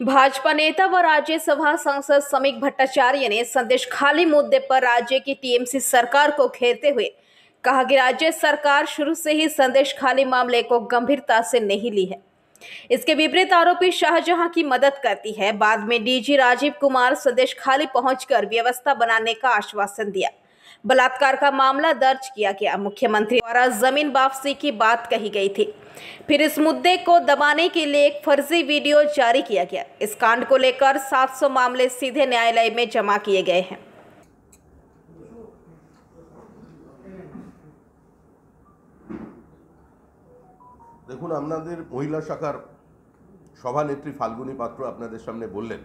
भाजपा नेता व राज्यसभा सांसद समीक भट्टाचार्य ने संदेश खाली मुद्दे पर राज्य की टीएमसी सरकार को घेरते हुए कहा कि राज्य सरकार शुरू से ही संदेश खाली मामले को गंभीरता से नहीं ली है। इसके विपरीत आरोपी शाहजहां की मदद करती है। बाद में डीजी राजीव कुमार संदेश खाली पहुंचकर व्यवस्था बनाने का आश्वासन दिया। बलात्कार का मामला दर्ज किया गया। मुख्यमंत्री द्वारा जमीन वापसी की बात कही गई थी। फिर इस मुद्दे को दबाने के लिए एक फर्जी वीडियो जारी किया गया। इस कांड को लेकर 700 मामले सीधे न्यायालय में जमा किए गए हैं। দেখুন, আপনাদের মহিলা শাখার সভানেত্রী ফাল্গুনী পাত্র আপনাদের সামনে বললেন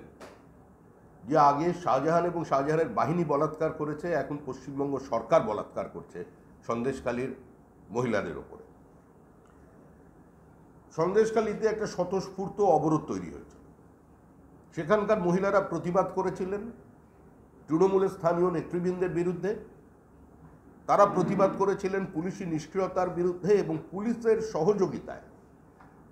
যে আগে শাহজাহান এবং শাহজাহানের বাহিনী বলাৎকার করেছে, এখন পশ্চিমবঙ্গ সরকার বলাৎকার করছে সন্দেশখালীর মহিলাদের ওপরে। সন্দেশখালীতে একটা স্বতঃস্ফূর্ত অবরোধ তৈরি হয়েছে। সেখানকার মহিলারা প্রতিবাদ করেছিলেন তৃণমূলের স্থানীয় নেতৃবৃন্দের বিরুদ্ধে। তারা প্রতিবাদ করেছিলেন পুলিশি নিষ্ক্রিয়তার বিরুদ্ধে এবং পুলিশের সহযোগিতায়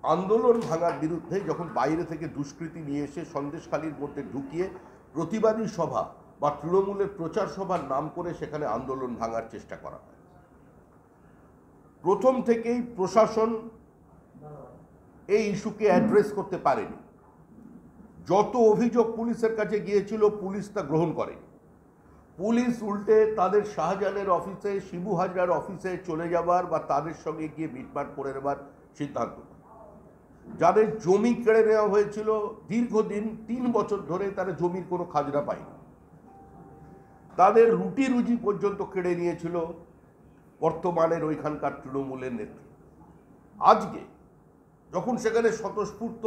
আন্দোলন ভাঙার বিরুদ্ধে। যখন বাইরে থেকে দুষ্কৃতী নিয়ে এসে সন্দেশখালীর মধ্যে ঢুকিয়ে প্রতিবাদী সভা বা তৃণমূলের প্রচার সভার নাম করে সেখানে আন্দোলন ভাঙার চেষ্টা করা হয়। প্রথম থেকেই প্রশাসন এই ইস্যুকে অ্যাড্রেস করতে পারেনি। যত অভিযোগ পুলিশের কাছে গিয়েছিল পুলিশ তা গ্রহণ করেনি। পুলিশ উল্টে তাদের শাহজাহানের অফিসে, শিবু হাজরার অফিসে চলে যাবার বা তাদের সঙ্গে গিয়ে মিটমাট করে নেবার সিদ্ধান্ত। যাদের জমি কেড়ে নেওয়া হয়েছিল দীর্ঘদিন 3 বছর ধরে তারা জমির কোনো খাজনা পায়নি। তাদের রুটি রুজি পর্যন্ত কেড়ে নিয়েছিল বর্তমানের ওইখানকার তৃণমূলের নেত্রী। আজকে যখন সেখানে স্বতঃস্ফূর্ত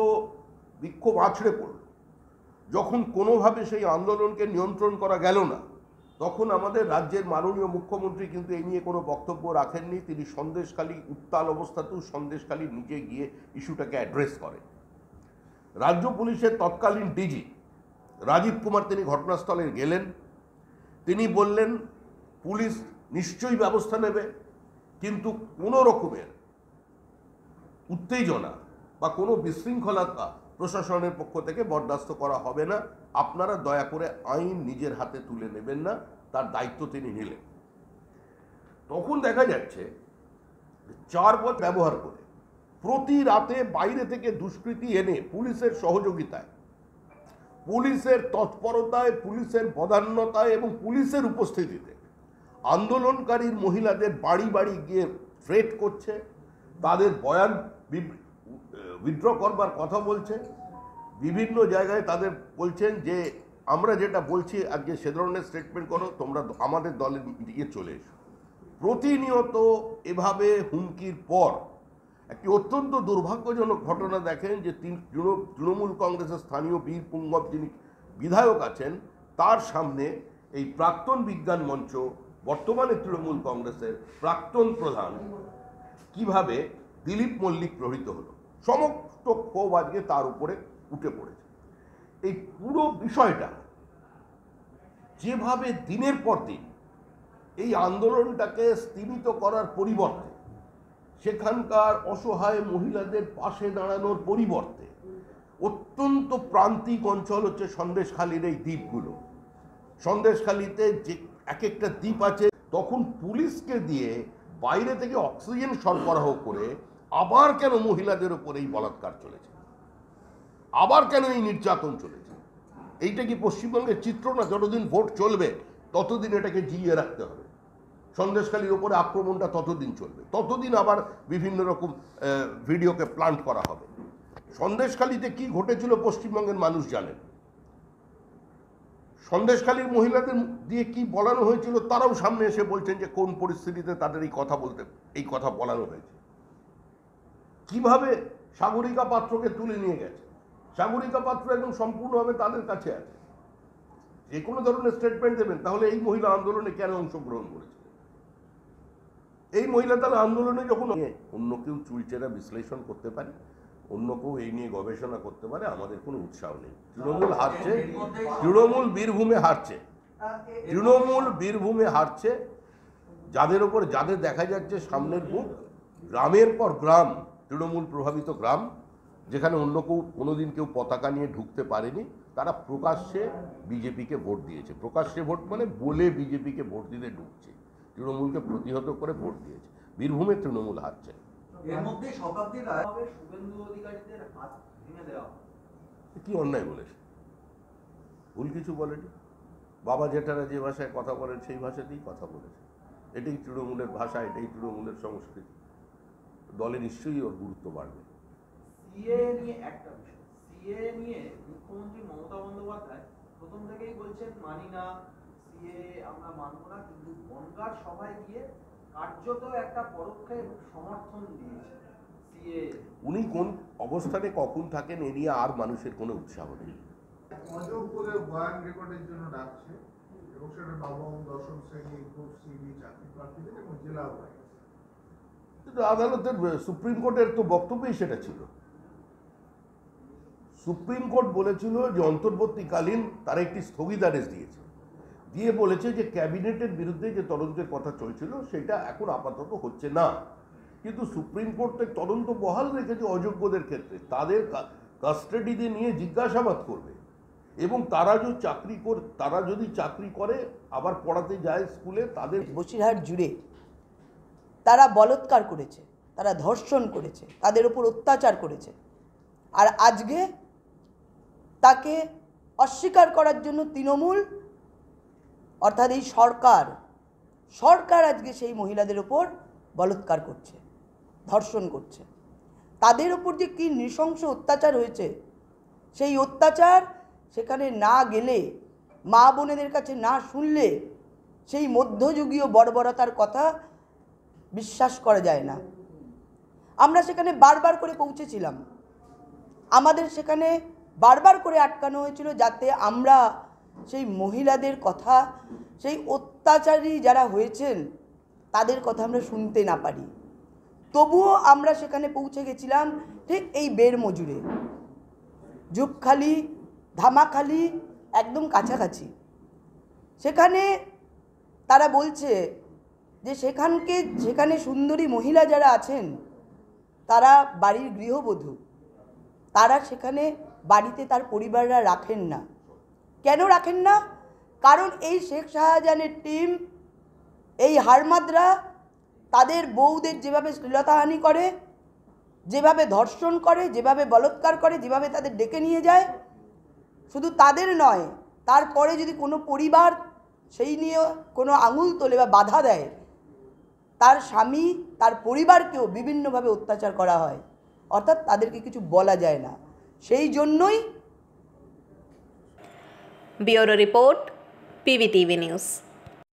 বিক্ষোভ আছড়ে পড়ল, যখন কোনোভাবে সেই আন্দোলনকে নিয়ন্ত্রণ করা গেল না, তখন আমাদের রাজ্যের মাননীয় মুখ্যমন্ত্রী কিন্তু এই নিয়ে কোনো বক্তব্য রাখেননি। তিনি সন্দেশখালী উত্তাল অবস্থাতেও সন্দেশখালী নিজে গিয়ে ইস্যুটাকে অ্যাড্রেস করেন। রাজ্য পুলিশের তৎকালীন ডিজি রাজীব কুমার তিনি ঘটনাস্থলে গেলেন। তিনি বললেন পুলিশ নিশ্চয়ই ব্যবস্থা নেবে, কিন্তু কোনো রকমের উত্তেজনা বা কোনো বিশৃঙ্খলতা প্রশাসনের পক্ষ থেকে বরদাস্ত করা হবে না। আপনারা দয়া করে আইন নিজের হাতে তুলে নেবেন না, তার দায়িত্ব তিনি নিলেন। তখন দেখা যাচ্ছে 4 বছর ব্যবহার করে প্রতি রাতে বাইরে থেকে দুষ্কৃতী এনে পুলিশের সহযোগিতায়, পুলিশের তৎপরতায়, পুলিশের বদান্যতায় এবং পুলিশের উপস্থিতিতে আন্দোলনকারীর মহিলাদের বাড়ি বাড়ি গিয়ে থ্রেট করছে, তাদের বয়ান উইথড্র করবার কথা বলছে। বিভিন্ন জায়গায় তাদের বলছেন যে আমরা যেটা বলছি আজকে সে ধরনের স্টেটমেন্ট করো, তোমরা আমাদের দলে নিয়ে চলে এসো। প্রতিনিয়ত এভাবে হুমকির পর একটি অত্যন্ত দুর্ভাগ্যজনক ঘটনা দেখেন যে তৃণমূল কংগ্রেসের স্থানীয় বীর পুঙ্গব যিনি বিধায়ক আছেন, তার সামনে এই প্রাক্তন বিজ্ঞান মঞ্চ বর্তমানে তৃণমূল কংগ্রেসের প্রাক্তন প্রধান কিভাবে দিলীপ মল্লিক প্রহৃত হলো। সমস্ত ক্ষোভ আজকে তার উপরে উঠে পড়েছে। এই পুরো বিষয়টা যেভাবে দিনের পর দিন এই আন্দোলনটাকে স্তীমিত করার পরিবর্তে, সেখানকার অসহায় মহিলাদের পাশে দাঁড়ানোর পরিবর্তে, অত্যন্ত প্রান্তিক অঞ্চল হচ্ছে সন্দেশখালীর এই দ্বীপগুলো। সন্দেশখালীতে যে এক একটা দ্বীপ আছে, তখন পুলিশকে দিয়ে বাইরে থেকে অক্সিজেন সরবরাহ করে আবার কেন মহিলাদের উপর এই বলাৎকার চলেছে, আবার কেন এই নির্যাতন চলেছে? এইটা কি পশ্চিমবঙ্গের চিত্র না? যতদিন ভোট চলবে ততদিন এটাকে জিইয়ে রাখতে হবে। সন্দেশখালীর উপরে আক্রমণটা ততদিন চলবে, ততদিন আবার বিভিন্ন রকম ভিডিওকে প্লান্ট করা হবে। সন্দেশখালীতে কি ঘটেছিল পশ্চিমবঙ্গের মানুষ জানেন। সন্দেশখালীর মহিলাদের দিয়ে কি বলানো হয়েছিল তারাও সামনে এসে বলছেন যে কোন পরিস্থিতিতে তাদের এই কথা বলানো হয়েছে। কিভাবে সাগরিকা পাত্রকে তুলে নিয়ে গেছে, সাগরিকা পাত্র একদম সম্পূর্ণভাবে তাদের কাছে আছে। যে কোনো ধরনের স্টেটমেন্ট দেবেন, তাহলে এই মহিলা আন্দোলনে কেন অংশগ্রহণ করেছে? এই মহিলা তাহলে আন্দোলনে যখন অন্য কেউ চুলচেরা বিশ্লেষণ করতে পারে, অন্য কেউ এই নিয়ে গবেষণা করতে পারে, আমাদের কোনো উৎসাহ নেই। তৃণমূল হারছে, তৃণমূল বীরভূমে হারছে। যাদের দেখা যাচ্ছে সামনের বুক, গ্রামের পর গ্রাম তৃণমূল প্রভাবিত গ্রাম, যেখানে অন্য কেউ কোনোদিন কেউ পতাকা নিয়ে ঢুকতে পারেনি, তারা প্রকাশ্যে বিজেপিকে ভোট দিয়েছে। প্রকাশ্যে ভোট মানে বলে বিজেপিকে ভোট দিতে ঢুকছে, তৃণমূলকে প্রতিহত করে ভোট দিয়েছে। বীরভূমে তৃণমূল হারছে। এর মধ্যে শতাব্দীর রায় শুভেন্দু অধিকারীদের হাত ভেঙে দেওয়া কি অন্যায় বলেছে? ভুল কিছু বলেনি। বাবা জেঠারা যে ভাষায় কথা বলেন সেই ভাষাতেই কথা বলেছে। এটাই তৃণমূলের ভাষা, এটাই তৃণমূলের সংস্কৃতি। দলে নিশ্চয়ই ওর গুরুত্ব বাড়বে। সিএ নিয়ে একটা বিষয়, সিএ নিয়ে মুখ্যমন্ত্রী মমতা বন্দ্যোপাধ্যায় প্রথম থেকেই বলছেন মানি না, সিএ আমরা মানব না, কিন্তু বনগাঁর সভায় গিয়ে কার্যত একটা পরোক্ষে সমর্থন দিয়েছে সিএ। উনি কোন অবস্থানে কখন থাকেন এ নিয়ে আর মানুষের কোনো উৎসাহ নেই। অযোগ করে বয়ান রেকর্ডের জন্য ডাকছে এবং সেটা নবম দশম শ্রেণী গ্রুপ সিবি চাকরি প্রার্থীদের এবং জেলা ওয়াইজ। কিন্তু আদালতের সুপ্রিম কোর্টের তো বক্তব্যই সেটা ছিল। সুপ্রিম কোর্ট বলেছিল যে অন্তর্বর্তীকালীন তারা একটি স্থগিতাদেশ দিয়েছে, দিয়ে বলেছে যে ক্যাবিনেটের বিরুদ্ধে যে তদন্তের কথা চলছিল সেটা এখন আপাতত হচ্ছে না। কিন্তু সুপ্রিম কোর্টের তদন্ত বহাল রেখেছে অযোগ্যদের ক্ষেত্রে, তাদের কাস্টাডিতে নিয়ে জিজ্ঞাসাবাদ করবে এবং তারা যদি চাকরি করে আবার পড়াতে যায় স্কুলে, তাদের বসিরহাট জুড়ে তারা বলৎকার করেছে, তারা ধর্ষণ করেছে, তাদের উপর অত্যাচার করেছে। আর আজকে তাকে অস্বীকার করার জন্য তৃণমূল অর্থাৎ এই সরকার আজকে সেই মহিলাদের উপর বলৎকার করছে, ধর্ষণ করছে। তাদের উপর যে কী নৃশংস অত্যাচার হয়েছে, সেই অত্যাচার সেখানে না গেলে, মা বোনেদের কাছে না শুনলে সেই মধ্যযুগীয় বর্বরতার কথা বিশ্বাস করা যায় না। আমরা সেখানে বারবার করে পৌঁছেছিলাম, আমাদের সেখানে বারবার করে আটকানো হয়েছিল যাতে আমরা সেই মহিলাদের কথা, সেই অত্যাচারী যারা হয়েছেন তাদের কথা আমরা শুনতে না পারি। তবুও আমরা সেখানে পৌঁছে গেছিলাম ঠিক এই বের মজুরে, ঝুপখালি, ধামাখালি, একদম কাছাকাছি। সেখানে তারা বলছে যে সেখানে সুন্দরী মহিলা যারা আছেন তারা বাড়ির গৃহবধূ, তারা সেখানে বাড়িতে তার পরিবাররা রাখেন না। কেন রাখেন না? কারণ এই শেখ শাহজাহানের টিম, এই হারমাদরা তাদের বউদের যেভাবে শ্লীলতাহানি করে, যেভাবে ধর্ষণ করে, যেভাবে বলৎকার করে, যেভাবে তাদের ডেকে নিয়ে যায়, শুধু তাদের নয়, তারপরে যদি কোনো পরিবার সেই নিয়ে কোনো আঙুল তোলে বা বাধা দেয়, তার স্বামী, তার পরিবারকেও বিভিন্নভাবে অত্যাচার করা হয়, অর্থাৎ তাদেরকে কিছু বলা যায় না। সেই জন্যই ব্যুরো রিপোর্ট, PVTV নিউজ।